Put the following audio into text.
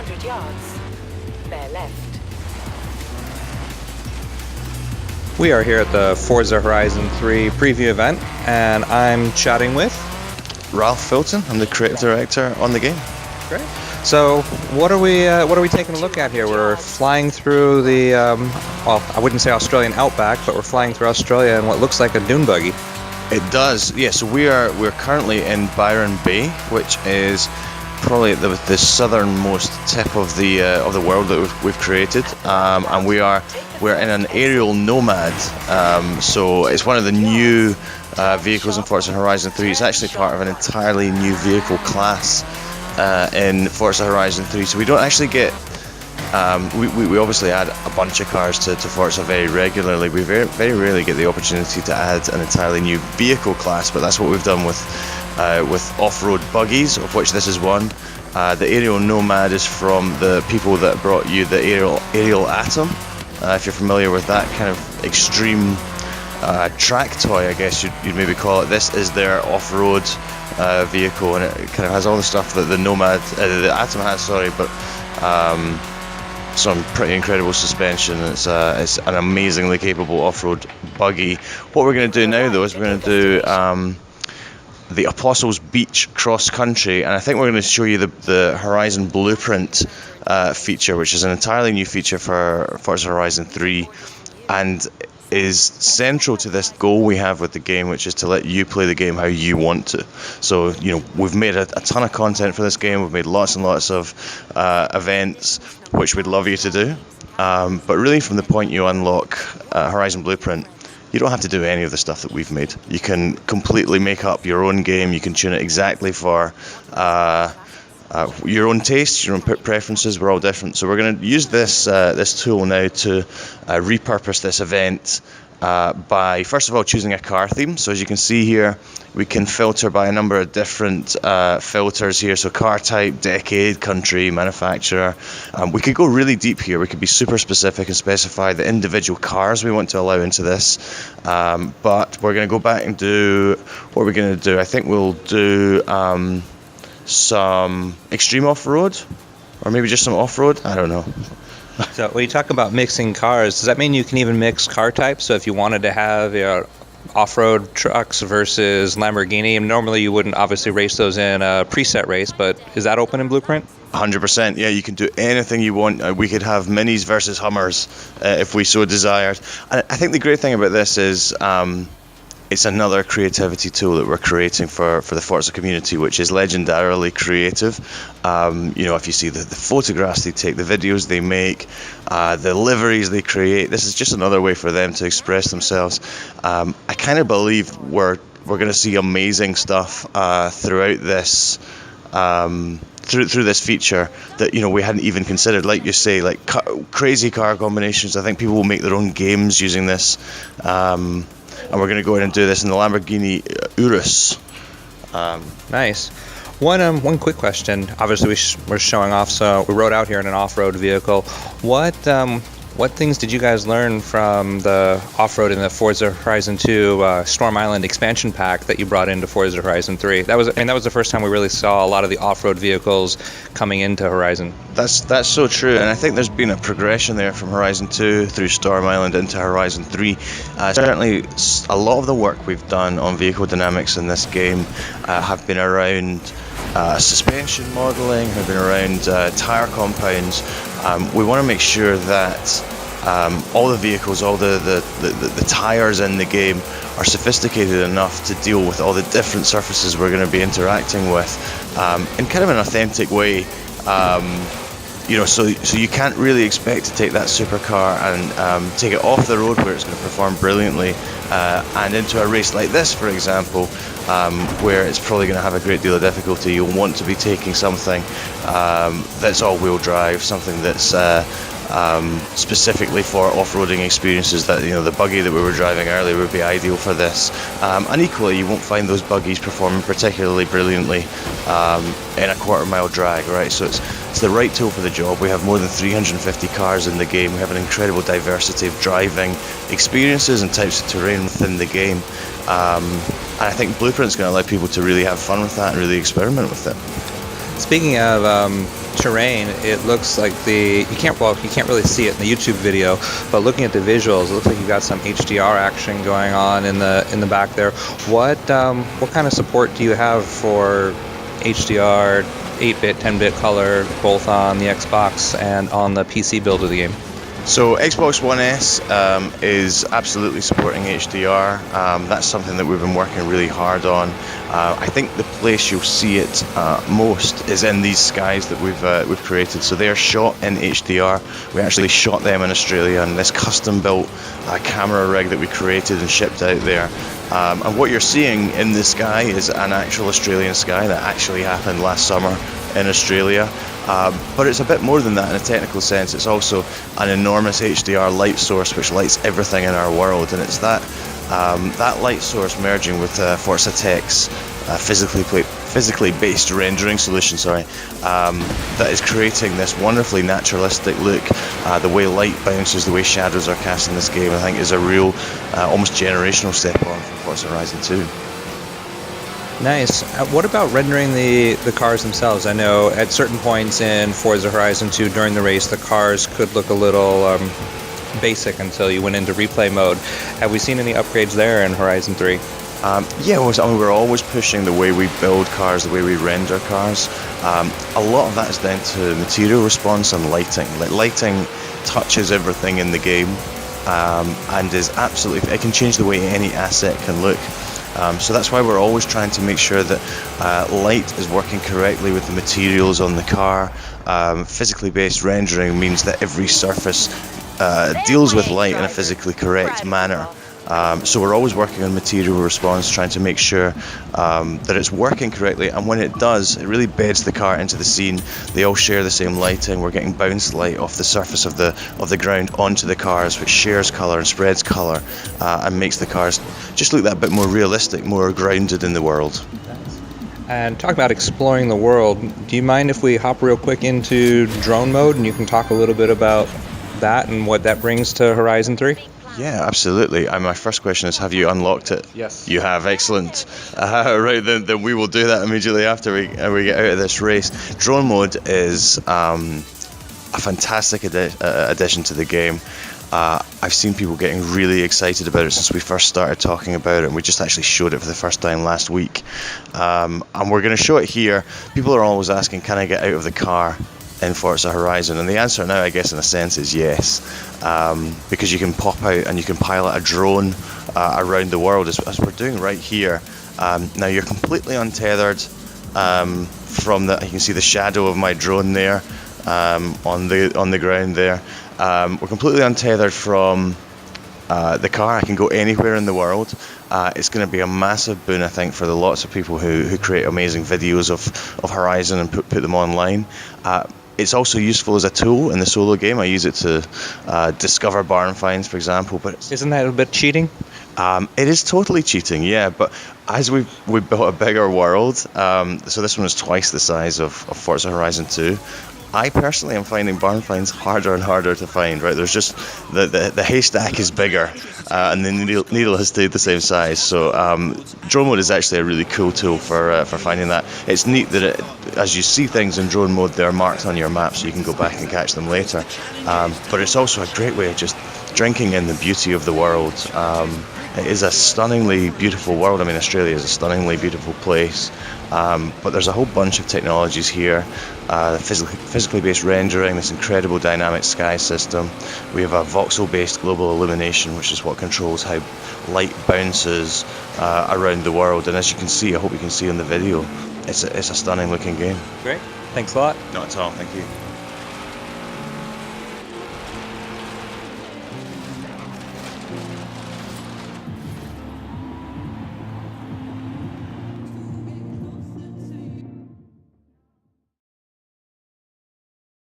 200 yards. Bear left. We are here at the Forza Horizon 3 preview event, and I'm chatting with Ralph Fulton. I'm the creative director on the game. Great. So, what are we taking a look at here? We're flying through the, well, I wouldn't say Australian outback, but we're flying through Australia in what looks like a dune buggy. It does, yeah. So we're currently in Byron Bay, which is probably the southernmost tip of the world that we've created, and we're in an aerial nomad. So it's one of the new vehicles in Forza Horizon 3. It's actually part of an entirely new vehicle class in Forza Horizon 3. So we don't actually get. We obviously add a bunch of cars to Forza very regularly. We very rarely get the opportunity to add an entirely new vehicle class, but that's what we've done with off-road buggies, of which this is one. The aerial nomad is from the people that brought you the aerial Atom. If you're familiar with that kind of extreme track toy, I guess you'd maybe call it. This is their off-road vehicle, and it kind of has all the stuff that the Atom has. But some pretty incredible suspension. It's an amazingly capable off-road buggy. What we're going to do now, though, is we're going to do the Apostles Beach cross country, and I think we're going to show you the Horizon Blueprint feature, which is an entirely new feature for Forza Horizon 3, and is central to this goal we have with the game, which is to let you play the game how you want to. So, we've made a ton of content for this game. We've made lots and lots of events, which we'd love you to do. But really, from the point you unlock Horizon Blueprint, you don't have to do any of the stuff that we've made. You can completely make up your own game. You can tune it exactly for your own tastes, your own preferences. We're all different. So we're going to use this tool now to repurpose this event by, first of all, choosing a car theme. So as you can see here, we can filter by a number of different filters here. So car type, decade, country, manufacturer. We could go really deep here. We could be super specific and specify the individual cars we want to allow into this. But we're going to go back and do, what we're going to do, I think we'll do some extreme off-road, or maybe just some off-road. I don't know. So when you talk about mixing cars, does that mean you can even mix car types? So if you wanted to have off-road trucks versus Lamborghini, and normally you wouldn't obviously race those in a preset race, but is that open in Blueprint? 100%, yeah, you can do anything you want. We could have Minis versus Hummers if we so desired. And I think the great thing about this is it's another creativity tool that we're creating for the Forza community, which is legendarily creative. If you see the photographs they take, the videos they make, the liveries they create, this is just another way for them to express themselves. I kind of believe we're going to see amazing stuff throughout this. Through this feature that we hadn't even considered, like you say, like crazy car combinations. I think people will make their own games using this. And we're going to go in and do this in the Lamborghini Urus. Nice. One quick question. Obviously, we're showing off, so we rode out here in an off-road vehicle. What things did you guys learn from the off-road in the Forza Horizon 2 Storm Island expansion pack that you brought into Forza Horizon 3? That was the first time we really saw a lot of the off-road vehicles coming into Horizon. That's so true, and I think there's been a progression there from Horizon 2 through Storm Island into Horizon 3. Certainly, a lot of the work we've done on vehicle dynamics in this game have been around suspension modeling, have been around tire compounds. We want to make sure that all the vehicles, all the tires in the game are sophisticated enough to deal with all the different surfaces we're going to be interacting with in kind of an authentic way. So you can't really expect to take that supercar and take it off the road where it's going to perform brilliantly and into a race like this, for example, where it's probably going to have a great deal of difficulty. You'll want to be taking something that's all-wheel drive, something that's specifically for off-roading experiences. That the buggy that we were driving earlier would be ideal for this. And equally, you won't find those buggies performing particularly brilliantly in a quarter-mile drag, right? So it's the right tool for the job. We have more than 350 cars in the game. We have an incredible diversity of driving experiences and types of terrain within the game. And I think Blueprint's going to allow people to really have fun with that and really experiment with it. Speaking of terrain, it looks like you can't really see it in the YouTube video, but looking at the visuals, it looks like you've got some HDR action going on in the back there. What kind of support do you have for HDR, 8-bit, 10-bit color, both on the Xbox and on the PC build of the game? So Xbox One S is absolutely supporting HDR. That's something that we've been working really hard on. I think the place you'll see it most is in these skies that we've created. So they are shot in HDR. We actually shot them in Australia in this custom-built camera rig that we created and shipped out there. And what you're seeing in the sky is an actual Australian sky that actually happened last summer in Australia. But it's a bit more than that in a technical sense. It's also an enormous HDR light source which lights everything in our world, and it's that light source merging with Forza Tech's physically based rendering solution, that is creating this wonderfully naturalistic look. The way light bounces, the way shadows are cast in this game, I think is a real almost generational step on from Forza Horizon 2. Nice. What about rendering the cars themselves? I know at certain points in Forza Horizon 2 during the race, the cars could look a little basic until you went into replay mode. Have we seen any upgrades there in Horizon 3? We're always pushing the way we build cars, the way we render cars. A lot of that is down to material response and lighting. Lighting touches everything in the game and is absolutely, it can change the way any asset can look. So that's why we're always trying to make sure that light is working correctly with the materials on the car. Physically based rendering means that every surface deals with light in a physically correct manner. So we're always working on material response, trying to make sure that it's working correctly, and when it does, it really beds the car into the scene. They all share the same lighting. We're getting bounced light off the surface of the ground onto the cars, which shares colour and spreads colour and makes the cars just look that bit more realistic, more grounded in the world. And talk about exploring the world. Do you mind if we hop real quick into drone mode, and you can talk a little bit about that and what that brings to Horizon 3? Yeah, absolutely. My first question is, have you unlocked it? Yes. You have, excellent. Right, then we will do that immediately after we get out of this race. Drone mode is a fantastic addition to the game. I've seen people getting really excited about it since we first started talking about it, and we just actually showed it for the first time last week. And we're going to show it here. People are always asking, can I get out of the car in Forza Horizon? And the answer now, I guess, in a sense, is yes, because you can pop out and you can pilot a drone around the world, as we're doing right here. Now you're completely untethered from the. You can see the shadow of my drone there on the ground there. We're completely untethered from the car. I can go anywhere in the world. It's going to be a massive boon, I think, for the lots of people who create amazing videos of Horizon and put them online. It's also useful as a tool in the solo game. I use it to discover barn finds, for example. But isn't that a bit cheating? It is totally cheating, yeah. But as we've built a bigger world, so this one is twice the size of Forza Horizon 2. I personally am finding barn finds harder and harder to find. Right, there's just the haystack is bigger, and the needle has stayed the same size. So drone mode is actually a really cool tool for finding that. It's neat that as you see things in drone mode, they're marked on your map, so you can go back and catch them later. But it's also a great way of just drinking in the beauty of the world. It is a stunningly beautiful world. I mean, Australia is a stunningly beautiful place. But there's a whole bunch of technologies here. Physically based rendering, this incredible dynamic sky system. We have a voxel based global illumination, which is what controls how light bounces around the world. And as you can see, I hope you can see in the video, it's a stunning looking game. Great. Thanks a lot. Not at all. Thank you.